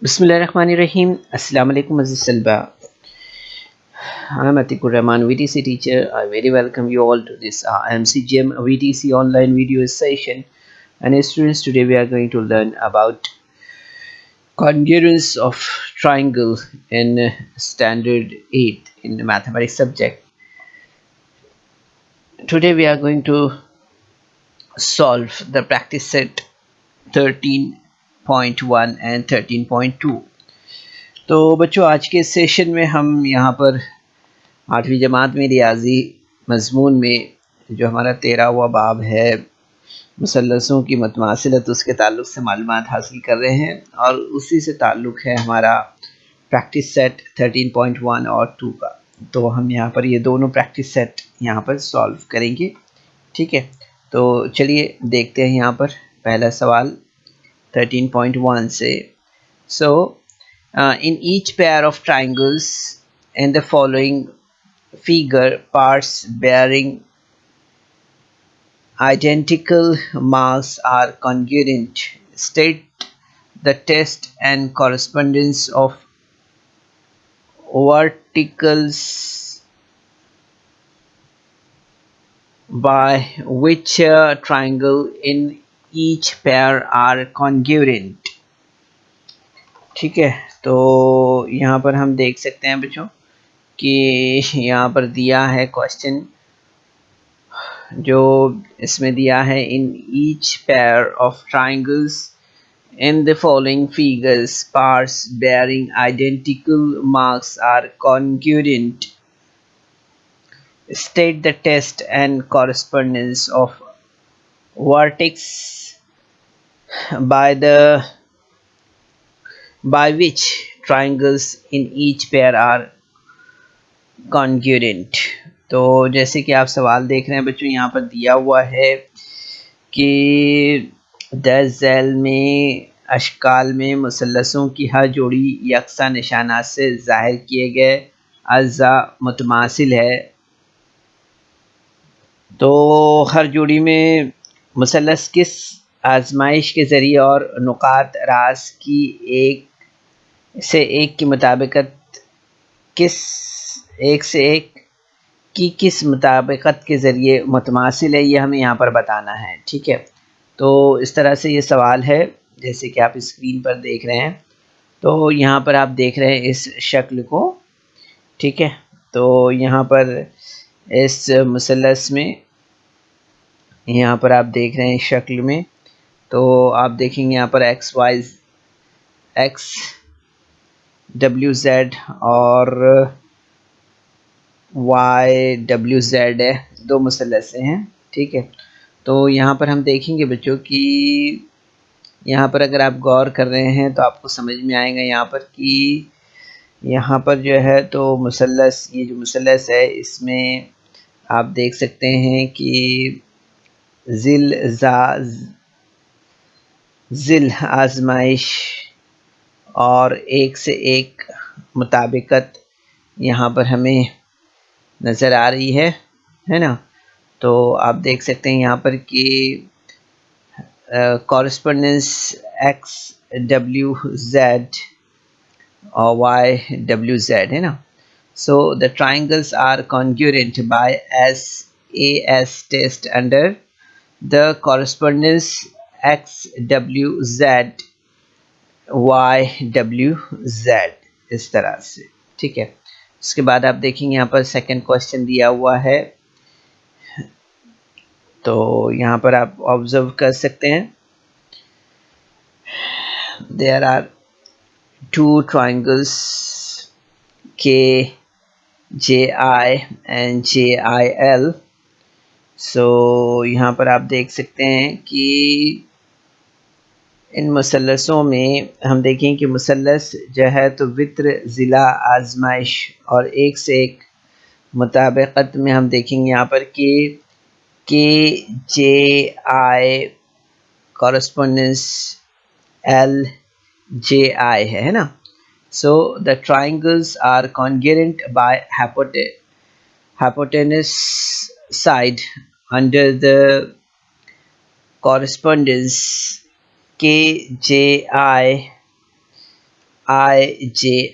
Bismillahirrahmanirrahim. Assalamu alaikum Aziz Salba. I am Ateequrrahman, VTC teacher. I very welcome you all to this MCGM VTC online video session. And students, today we are going to learn about congruence of triangle in standard 8 in the mathematics subject. Today we are going to solve the practice set 13.1 and 13.2. तो बच्चों, आज के session में हम यहाँ पर 8वीं जमात में रियाजी मजमून में जो हमारा 13वां बाब है मुसल्लसों की मतमासिलत, उसके ताल्लुक़ से मालूमात हासिल कर रहे हैं और उसी से ताल्लुक़ है हमारा प्रैक्टिस सेट 13.1 और 2 का। तो हम यहाँ पर ये दोनों प्रैक्टिस सेट यहाँ पर सॉल्व करेंगे। ठीक है, तो चलिए देखते हैं यहाँ पर पहला सवाल 13.1 से। सो in each pair of triangles in the following figure, parts bearing identical marks are congruent. State the test and correspondence of verticals by which triangle in each pair are congruent. ठीक है, तो यहाँ पर हम देख सकते हैं बच्चों कि यहाँ पर दिया है क्वेश्चन, जो इसमें दिया है in each pair of triangles in the following figures parts bearing identical marks are congruent. State the test and correspondence of vertex by which triangles in each pair are congruent। तो जैसे कि आप सवाल देख रहे हैं बच्चों, यहाँ पर दिया हुआ है कि 10 झैल में अशकाल में मुसल्लसों की हर जोड़ी यकसा निशानात से ज़ाहिर किए गए अज़्ज़ा मुतमासिल है। तो हर जोड़ी में मुसल्लस किस आजमाइश के ज़रिए और नुकात रास की एक की मुताबिकत किस मुताबिकत के ज़रिए मुतमासिल है, ये हमें यहाँ पर बताना है। ठीक है, तो इस तरह से ये सवाल है जैसे कि आप स्क्रीन पर देख रहे हैं। तो यहाँ पर आप देख रहे हैं इस शक्ल को। ठीक है, तो यहाँ पर इस मुसल्लस में यहाँ पर आप देख रहे हैं इस शक्ल में, तो आप देखेंगे यहाँ पर एक्स डब्ल्यू जेड और वाई डब्ल्यू जेड है, दो मुसल्लसें हैं। ठीक है, तो यहाँ पर हम देखेंगे बच्चों कि यहाँ पर अगर आप गौर कर रहे हैं तो आपको समझ में आएगा यहाँ पर कि यहाँ पर जो है तो मुसल्लस, ये जो मुसल्लस है इसमें आप देख सकते हैं कि ज़िल आजमाइश और एक से एक मुताबिकत यहाँ पर हमें नज़र आ रही है ना। तो आप देख सकते हैं यहाँ पर कि कॉरेस्पॉन्डेंस एक्स डब्ल्यू जेड और वाई डब्ल्यू जेड है ना। So the triangles are congruent by S test under the correspondence X W Z Y W Z, इस तरह से। ठीक है, उसके बाद आप देखेंगे यहाँ पर सेकंड क्वेश्चन दिया हुआ है, तो यहाँ पर आप ऑब्जर्व कर सकते हैं देयर आर टू ट्राइंगल्स के जे आई एंड जे आई एल। सो यहाँ पर आप देख सकते हैं कि इन मुसल्लसों में हम देखें कि मुसल्लस जो है तो वित्र ज़िला आजमाइश और एक से एक मुताबिकत में हम देखेंगे यहाँ पर कि जे आई कॉरेस्पॉन्डेंस एल जे आई है ना। So the triangles are congruent by hypotenuse side under the correspondence KJI LJI,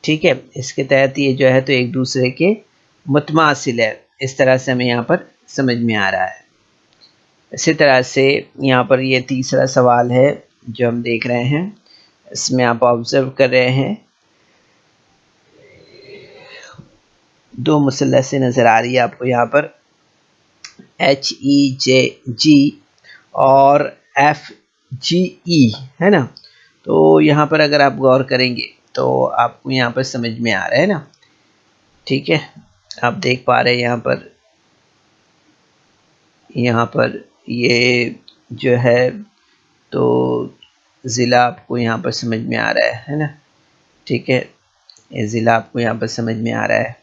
ठीक है। इसके तहत ये जो है तो एक दूसरे के मुतमासिल है। इस तरह से हमें यहाँ पर समझ में आ रहा है। इसी तरह से यहाँ पर ये तीसरा सवाल है जो हम देख रहे हैं। इसमें आप ऑब्जर्व कर रहे हैं दो मुसल्लसें नज़र आ रही है आपको यहाँ पर, HEJG और FGE, है ना। तो यहाँ पर अगर आप गौर करेंगे तो आपको यहाँ पर समझ में आ रहा है ना, ठीक है। आप देख पा रहे हैं यहाँ पर ये जो है तो ज़िला आपको यहाँ पर समझ में आ रहा है ना, ठीक है। ये ज़िला आपको यहाँ पर समझ में आ रहा है,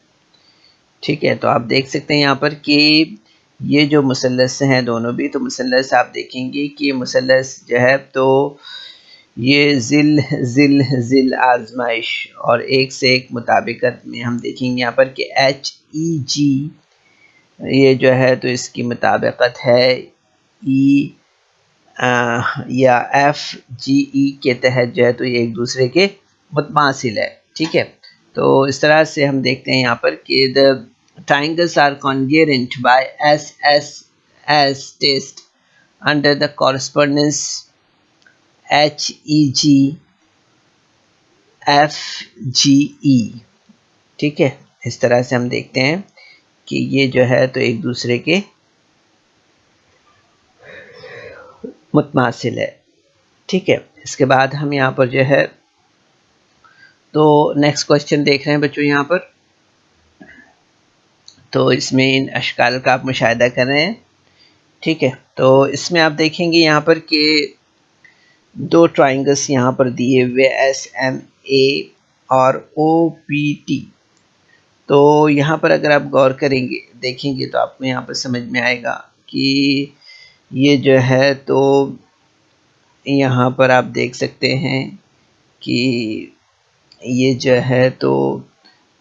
ठीक है। तो आप देख सकते हैं यहाँ पर कि ये जो मुसल्लस हैं दोनों भी, तो मुसल्लस आप देखेंगे कि मुसल्लस जो है तो ये ज़िल ज़िल ज़िल आजमाइश और एक से एक मुताबिकत में हम देखेंगे यहाँ पर कि HEG ये जो है तो इसकी मुताबिकत है E या FGE के तहत जो है तो ये एक दूसरे के मुतमासिल है, ठीक है। तो इस तरह से हम देखते हैं यहाँ पर कि the triangles are congruent by SSS test under the correspondence HEG FGE, ठीक है। इस तरह से हम देखते हैं कि ये जो है तो एक दूसरे के मुतमासिल है, ठीक है। इसके बाद हम यहाँ पर जो है तो नेक्स्ट क्वेश्चन देख रहे हैं बच्चों यहाँ पर। तो इसमें इन अशकाल का आप मुशाहिदा कर रहे हैं, ठीक है। तो इसमें आप देखेंगे यहाँ पर कि दो ट्राइंगल्स यहाँ पर दिए हुए SMA और OPT। तो यहाँ पर अगर आप गौर करेंगे देखेंगे तो आपको यहाँ पर समझ में आएगा कि ये जो है तो यहाँ पर आप देख सकते हैं कि ये जो है तो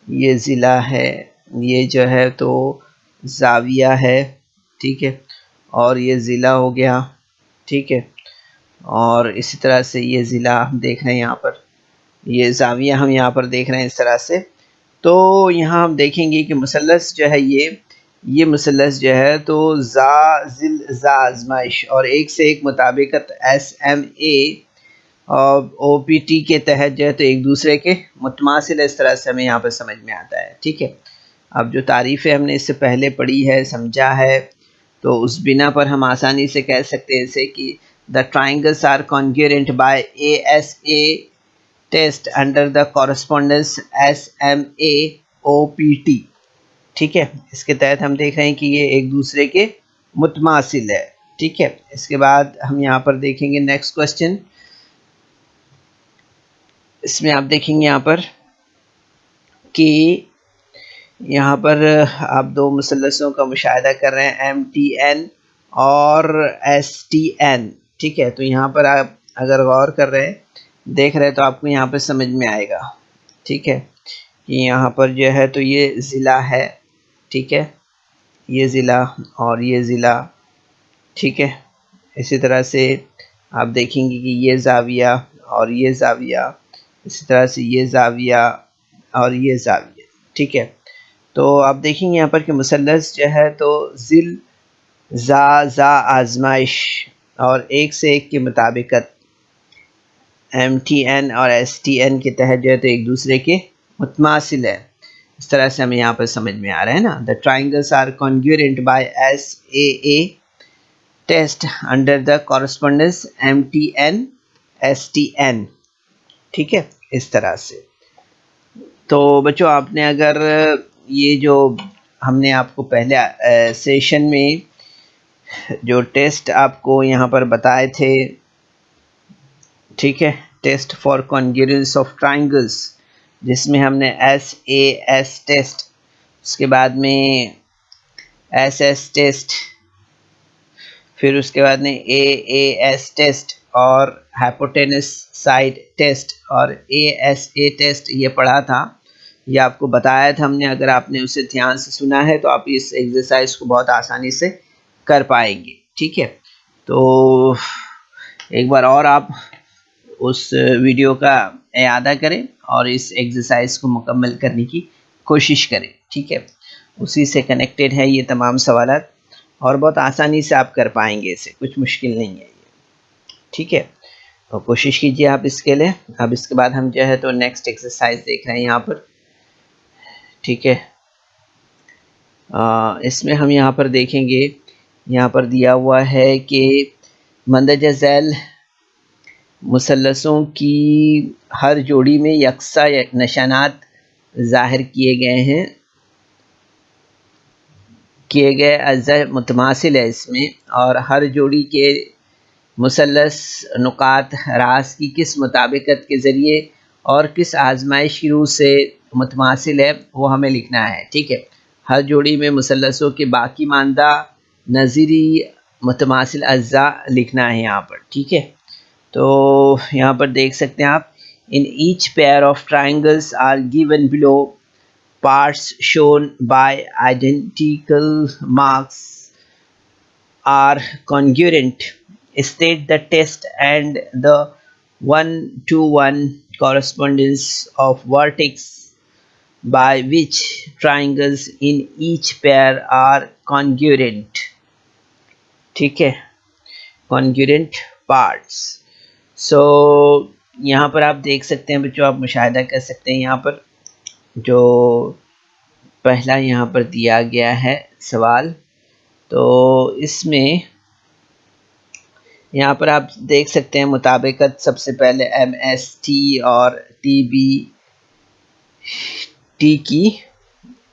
ये ज़िला है, ये जो है तो ज़ाविया है, ठीक है। और ये ज़िला हो गया, ठीक है। और इसी तरह से ये ज़िला हम देख रहे हैं यहाँ पर, ये ज़ाविया हम यहाँ पर देख रहे हैं इस तरह से। तो यहाँ हम देखेंगे कि मुसल्लस जो है ये मुसल्लस जो है तो ज़ा ज़िल ज़ा आज़माइश और एक से एक मुताबिकत SMA और OPT के तहत जो है तो एक दूसरे के मुतमासिल, इस तरह से हमें यहाँ पर समझ में आता है, ठीक है। अब जो तारीफ़ें हमने इससे पहले पढ़ी है, समझा है, तो उस बिना पर हम आसानी से कह सकते हैं जैसे कि the triangles are congruent by ASA test under the correspondence SMA OPT, ठीक है। इसके तहत हम देख रहे हैं कि ये एक दूसरे के मुतमासिल है, ठीक है। इसके बाद हम यहाँ पर देखेंगे नेक्स्ट क्वेश्चन। इसमें आप देखेंगे यहाँ पर कि यहाँ पर आप दो मुसल्लसों का मुशाहिदा कर रहे हैं MTN और STN, ठीक है। तो यहाँ पर आप अगर गौर कर रहे हैं देख रहे हैं तो आपको यहाँ पर समझ में आएगा, ठीक है, कि यहाँ पर जो है तो ये ज़िला है, ठीक है, ये ज़िला और ये ज़िला, ठीक है। इसी तरह से आप देखेंगे कि ये ज़ाविया और ये ज़ाविया, इसी तरह से ये ज़ाविया और ये ज़ाविया, ठीक है। तो आप देखेंगे यहाँ पर कि मुसल्लस जो है तो ज़िल ज़ा आज़माइश और एक से एक के मुताबिकत MTN और STN के तहत जो है तो एक दूसरे के मुतमासिल है। इस तरह से हमें यहाँ पर समझ में आ रहा है ना। The triangles are congruent by SAA test under the correspondence MTN STN, ठीक है, इस तरह से। तो बच्चों आपने अगर ये जो हमने आपको पहले सेशन में जो टेस्ट आपको यहाँ पर बताए थे, ठीक है, test for congruence of triangles, जिसमें हमने SAS टेस्ट, उसके बाद में SS टेस्ट, फिर उसके बाद में AAS टेस्ट और हाइपोटेनस साइड टेस्ट और ASA टेस्ट ये पढ़ा था, ये आपको बताया था हमने। अगर आपने उसे ध्यान से सुना है तो आप इस एक्सरसाइज को बहुत आसानी से कर पाएंगे, ठीक है। तो एक बार और आप उस वीडियो का इयादा करें और इस एक्सरसाइज को मुकम्मल करने की कोशिश करें। ठीक है, उसी से कनेक्टेड है ये तमाम सवालात और बहुत आसानी से आप कर पाएंगे, इसे कुछ मुश्किल नहीं है ये। ठीक है, तो कोशिश कीजिए आप इसके लिए। अब इसके बाद हम जो है तो नेक्स्ट एक्सरसाइज देख रहे हैं यहाँ पर। ठीक है, इसमें हम यहाँ पर देखेंगे, यहाँ पर दिया हुआ है कि मंदरजा झैल मुसल्लसों की हर जोड़ी में यकसा निशानात ज़ाहिर किए गए अज़्ज़ा मुतमासिल है इसमें, और हर जोड़ी के मुसल्लस नुकात रास की किस मुताबिकत के ज़रिए और किस आजमाइश की रूह से मुतमासिल है वो हमें लिखना है। ठीक है, हर जोड़ी में मुसल्लसों के बाकी मानदा नज़ीरी मुतमासिल अज़्ज़ा लिखना है यहाँ पर। ठीक है, तो यहाँ पर देख सकते हैं आप, in each pair of triangles are given below parts shown by identical marks are congruent. State the test and the 1-to-1 correspondence of vertex by which triangles in each pair are congruent. ठीक है, congruent parts. So यहाँ पर आप देख सकते हैं बच्चों, आप मुशाहिदा कर सकते हैं यहाँ पर जो पहला यहाँ पर दिया गया है सवाल। तो इसमें यहाँ पर आप देख सकते हैं मुताबिकत सबसे पहले MST और TBT की।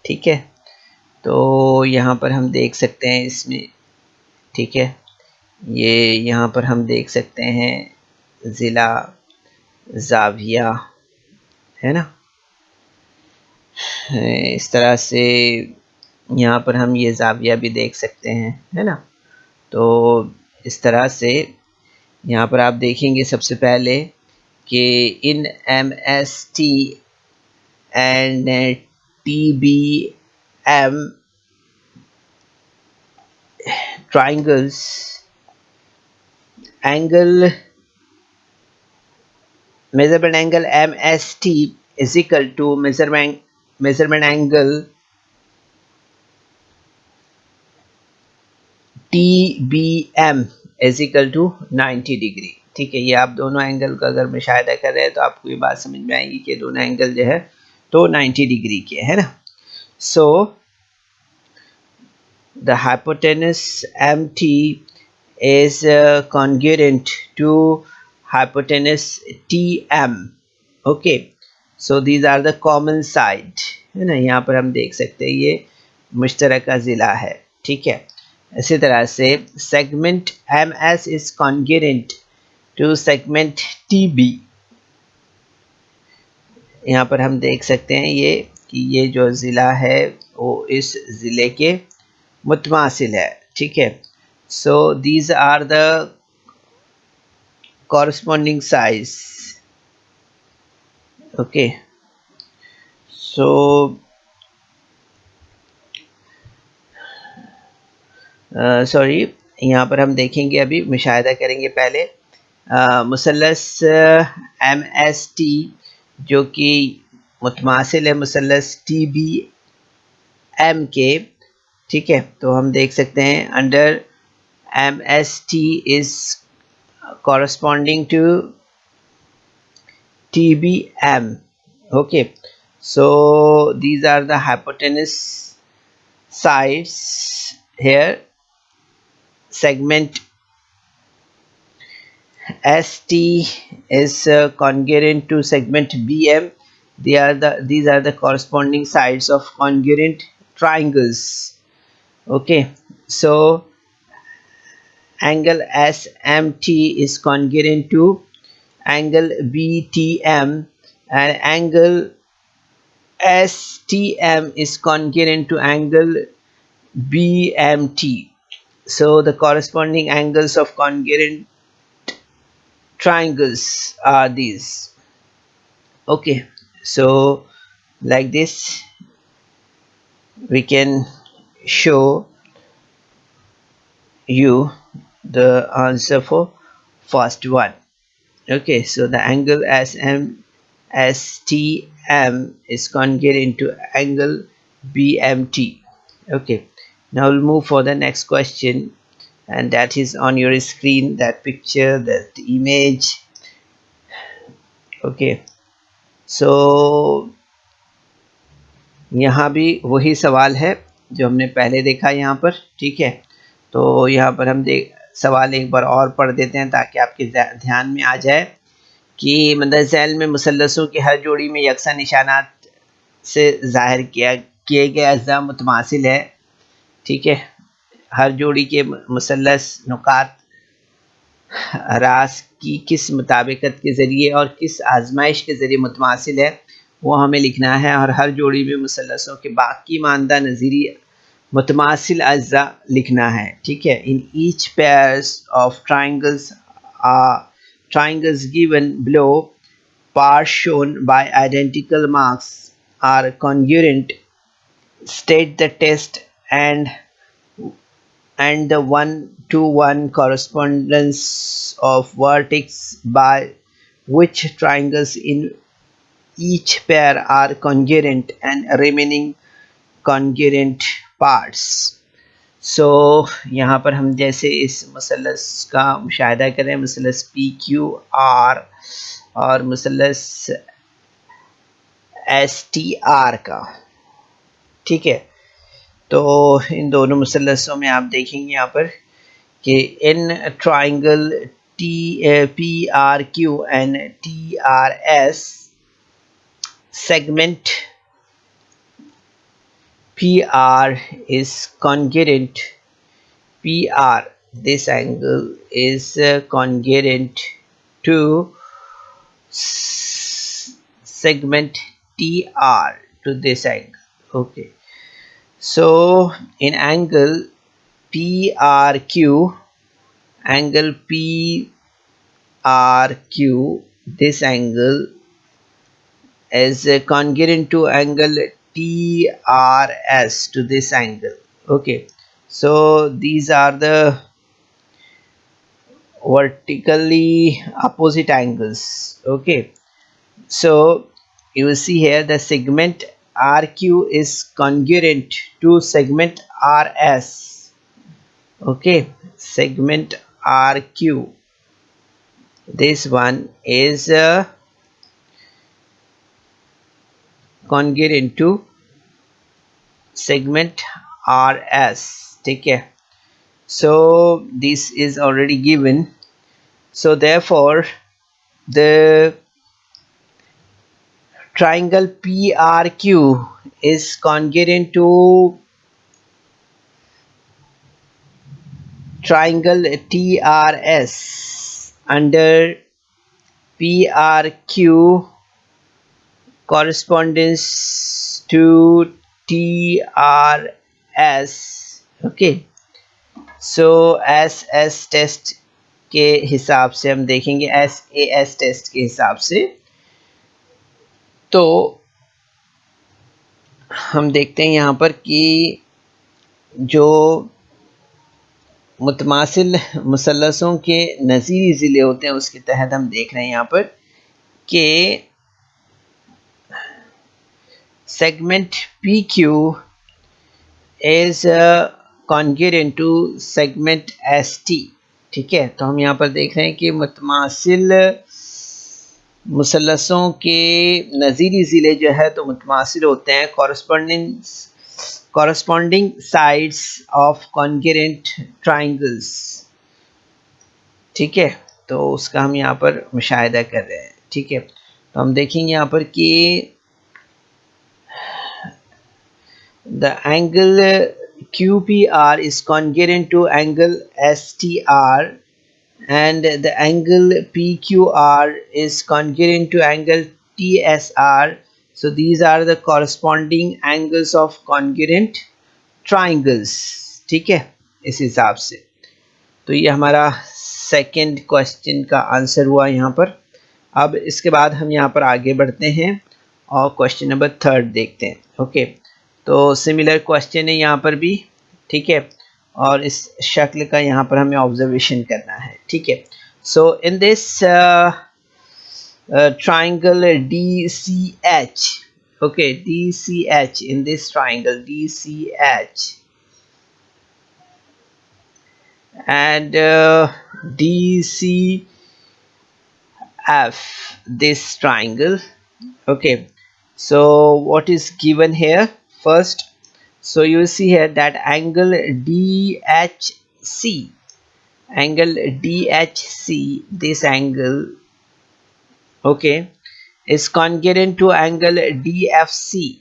ठीक है, तो यहाँ पर हम देख सकते हैं इसमें, ठीक है, ये यहाँ पर हम देख सकते हैं ज़िला ज़ाविया, है ना, इस तरह से यहाँ पर हम ये ज़ाविया भी देख सकते हैं, है ना। तो इस तरह से यहाँ पर आप देखेंगे सबसे पहले कि इन MST and TBM triangles angle measurement angle MST is equal to measurement angle TBM is equal to 90 degree. ठीक है, ये आप दोनों एंगल का अगर मुशाहिदा कर रहे हैं तो आपको ये बात समझ में आएगी कि दोनों एंगल जो है तो 90 डिग्री के, है ना। So the hypotenuse MT is congruent to hypotenuse TM. Okay, so these are the common side, है ना, यहाँ पर हम देख सकते हैं ये मुश्तरका ज़िला है। ठीक है, इसी तरह से segment MS is congruent to segment TB। यहाँ पर हम देख सकते हैं ये कि ये जो ज़िला है वो इस ज़िले के मुतमासिल है। ठीक है, so these are the corresponding size. Okay, so sorry, यहाँ पर हम देखेंगे, अभी मुशाहिदा करेंगे पहले मुसल्लस MST जो कि मुतमासिल है मुसल्लस TBM के। ठीक है, तो हम देख सकते हैं under MST is corresponding to TBM. Okay, so these are the hypotenuse sides here. Segment ST is congruent to segment BM. These are the corresponding sides of congruent triangles. Okay, so angle SMT is congruent to angle BTM and angle STM is congruent to angle BMT. So the corresponding angles of congruent triangles are these. Okay, so like this we can show you the answer for first one. Okay, so the angle STM is congruent to angle BMT. Okay, now we'll move for the next question, and that is on your screen, that picture, that image. Okay, so यहाँ भी वही सवाल है जो हमने पहले देखा यहाँ पर, ठीक है। तो यहाँ पर हम सवाल एक बार और पढ़ देते हैं ताकि आपके ध्यान में आ जाए कि मदर झैल में मुसल्लसों की हर जोड़ी में यकसा निशानात से ज़ाहिर किए गए अज़्ज़ा मुतमासिल है, ठीक है। हर जोड़ी के मुसल्लस नुकात रास की किस मुताबिकत के ज़रिए और किस आजमाइश के ज़रिए मुतमासिल है वो हमें लिखना है, और हर जोड़ी में मुसल्लसों के बाकी मानदा नज़ीरी मुतमासिल अज़्ज़ा लिखना है, ठीक है। In each pairs of triangles given below, parts shown by identical marks are congruent. State the test and the 1-to-1 correspondence of vertex by which triangles in each pair are congruent and remaining congruent parts. So यहाँ पर हम जैसे इस मुसल्लस का मुशाहिदा करें, मुसल्लस PQR और मुसल्लस STR का, ठीक है। तो इन दोनों मुसल्लसों में आप देखेंगे यहाँ पर कि in triangle PRQ and TRS segment PR is congruent. PR, this angle is congruent to segment TR, to this angle. Okay, so in angle PRQ, this angle is congruent to angle TRS, to this angle. Okay, so these are the vertically opposite angles. Okay, so you will see here the segment RQ is congruent to segment RS. Okay, segment RQ, this one is congruent to segment RS, ठीक है। So this is already given, so therefore the triangle PRQ is congruent to triangle TRS under PRQ correspondence to TRS. Okay, so SS test के हिसाब से हम देखेंगे, SAS test के हिसाब से, तो हम देखते हैं यहाँ पर कि जो मुतमासिल मुसल्लसों के नज़ीरी ज़िले होते हैं उसके तहत हम देख रहे हैं यहाँ पर कि segment PQ is congruent to segment ST, ठीक है। तो हम यहाँ पर देख रहे हैं कि मुतमासिल मुसल्लसों के नज़ीरी ज़िले जो है तो मुतमासिल होते हैं, corresponding sides of congruent triangles, ठीक है। तो उसका हम यहाँ पर मुशाहिदा कर रहे हैं, ठीक है। तो हम देखेंगे यहाँ पर कि the angle QPR is congruent to angle STR and the angle PQR is congruent to angle TSR. So these are the corresponding angles of congruent triangles, ठीक है। इस हिसाब से तो ये हमारा सेकंड क्वेश्चन का आंसर हुआ यहाँ पर। अब इसके बाद हम यहाँ पर आगे बढ़ते हैं और क्वेश्चन नंबर थर्ड देखते हैं। ओके, तो सिमिलर क्वेश्चन है यहाँ पर भी, ठीक है, और इस शक्ल का यहाँ पर हमें ऑब्जर्वेशन करना है, ठीक है। So in this triangle DCH, okay, DCH, in this triangle DCH and DCF, this triangle, okay. So what is given here first? So you see here that angle DHC, angle DHC, this angle, okay, is congruent to angle DFC.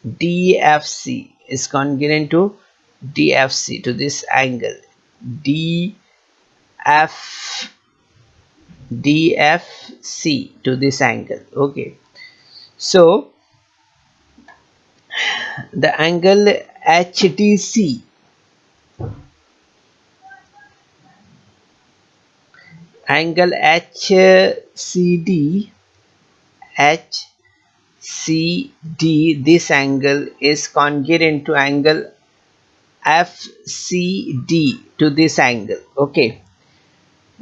DFC is congruent to DFC, to this angle DF, DFC, to this angle, okay. So the angle HDC, angle HCD, HCD, this angle is congruent to angle FCD, to this angle, okay.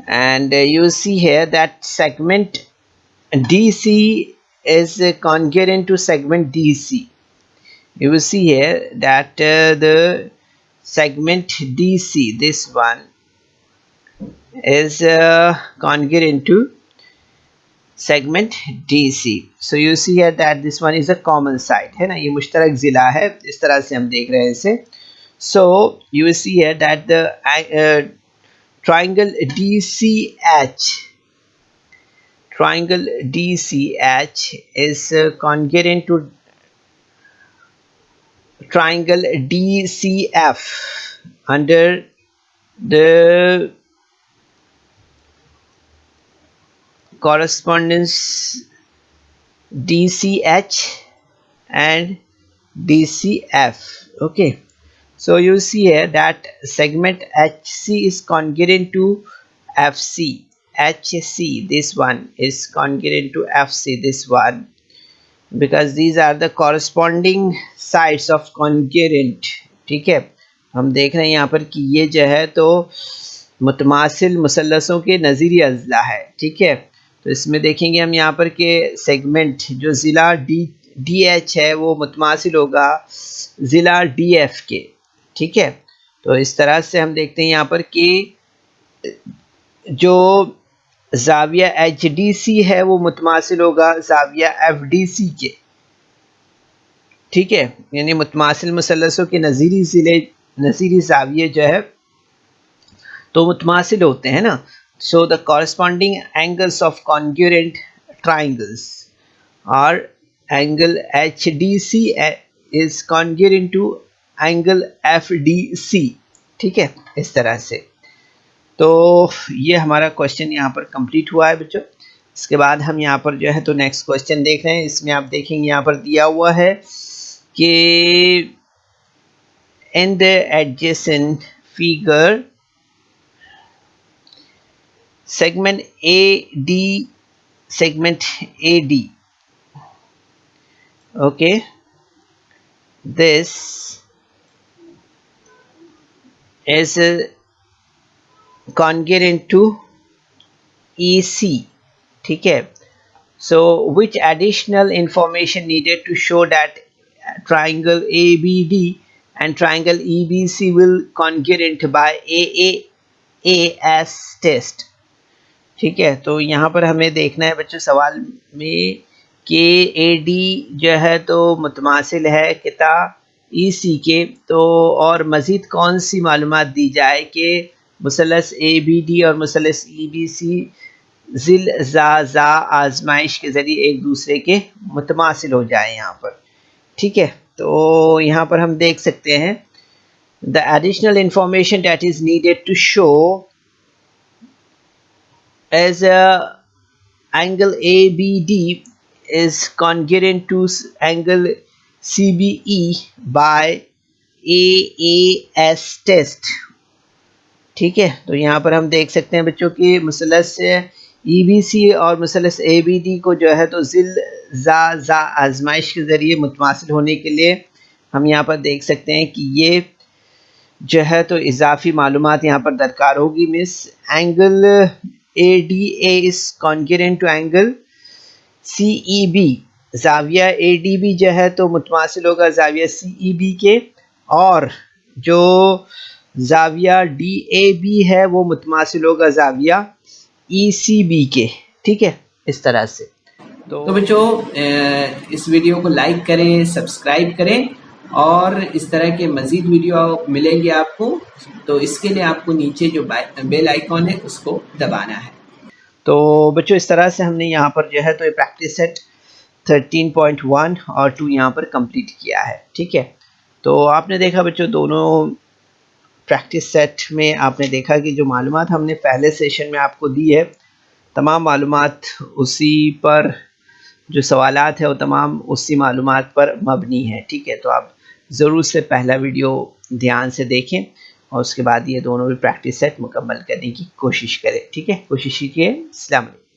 And you see here that segment DC is congruent to segment DC. You will see here that the segment DC, this one, is congruent to segment DC. So you see here that this one is a common side, है ना, ये मुश्तरक ज़िला है, इस तरह से हम देख रहे हैं इसे. So you will see here that the triangle DCH is congruent to triangle DCF under the correspondence DCH and DCF, okay. So you see here that segment HC is congruent to FC, HC, this one is congruent to FC, this one, because these are the corresponding sides of congruent, ठीक है. हम देख रहे हैं यहाँ पर कि ये जो है तो मुतमासिल मुसल्लसों के नज़ीरी अज़ला है, ठीक है. तो इसमें देखेंगे हम यहाँ पर कि सेगमेंट जो ज़िला DH है वो मुतमासिल होगा ज़िला DF के, ठीक है. तो इस तरह से हम देखते हैं यहाँ पर कि जो ज़ाविया HDC है वो मुतमासिल होगा ज़ाविया FDC के, ठीक है. यानी मुतमासिल मुसल्लसों के नज़ीरी ज़ाविये जो है तो मुतमासिल होते हैं ना. So the corresponding angles of congruent triangles are angle HDC is congruent to angle FDC, ठीक है, इस तरह से. तो ये हमारा क्वेश्चन यहाँ पर कंप्लीट हुआ है बच्चों. इसके बाद हम यहाँ पर जो है तो नेक्स्ट क्वेश्चन देख रहे हैं. इसमें आप देखेंगे यहाँ पर दिया हुआ है कि in the adjacent figure segment AD, okay, this is congruent to EC, ठीक है. So which additional information needed to show that triangle ABD and triangle EBC will congruent by AAAS test, ठीक है. तो यहाँ पर हमें देखना है बच्चों सवाल में कि AD जो है तो मुतमासिल है किता EC के, तो और मज़ीद कौन सी मालूमात दी जाए कि मुसल्लस ABD और मुसल्लस EBC ज़िल ज़ा आजमाइश के ज़रिए एक दूसरे के मुतमासिल हो जाए यहाँ पर, ठीक है. तो यहाँ पर हम देख सकते हैं the additional information that is needed to show as angle ABD is congruent to angle CBE by AAS test, ठीक है. तो यहाँ पर हम देख सकते हैं बच्चों कि मुसल्लस EBC और मुसल्लस ABD को जो है तो ज़िल ज़ा आजमाइश के ज़रिए मुतमासिल होने के लिए हम यहाँ पर देख सकते हैं कि ये जो है तो इजाफी मालूमात यहाँ पर दरकार होगी. Miss angle ADA is congruent to angle CEB। जाविया ADB जो है तो मुतमासिल होगा जाविया CEB के, और जो जाविया DAB है वो मुतमासिल होगा जाविया ECB के। ठीक है, इस तरह से। तो बच्चों इस वीडियो को लाइक करें, सब्सक्राइब करें, और इस तरह के मज़ीद वीडियो मिलेंगे आपको। तो इसके लिए आपको नीचे जो बेल आइकॉन है उसको दबाना है। तो बच्चों इस तरह से हमने यहाँ पर जो है तो ये प्रैक्टिस सेट 13.1 और 2 यहाँ पर कंप्लीट किया है। ठीक है, तो आपने देखा बच्चों दोनों प्रैक्टिस सेट में आपने देखा कि जो मालूमात हमने पहले सेशन में आपको दी है, तमाम मालूमात उसी पर, जो सवालात है वो तमाम उसी मालूमात पर मबनी है। ठीक है, तो आप ज़रूर से पहला वीडियो ध्यान से देखें और उसके बाद ये दोनों भी प्रैक्टिस सेट मुकम्मल करने की कोशिश करें। ठीक है, कोशिश कीजिए। अस्सलाम वालेकुम।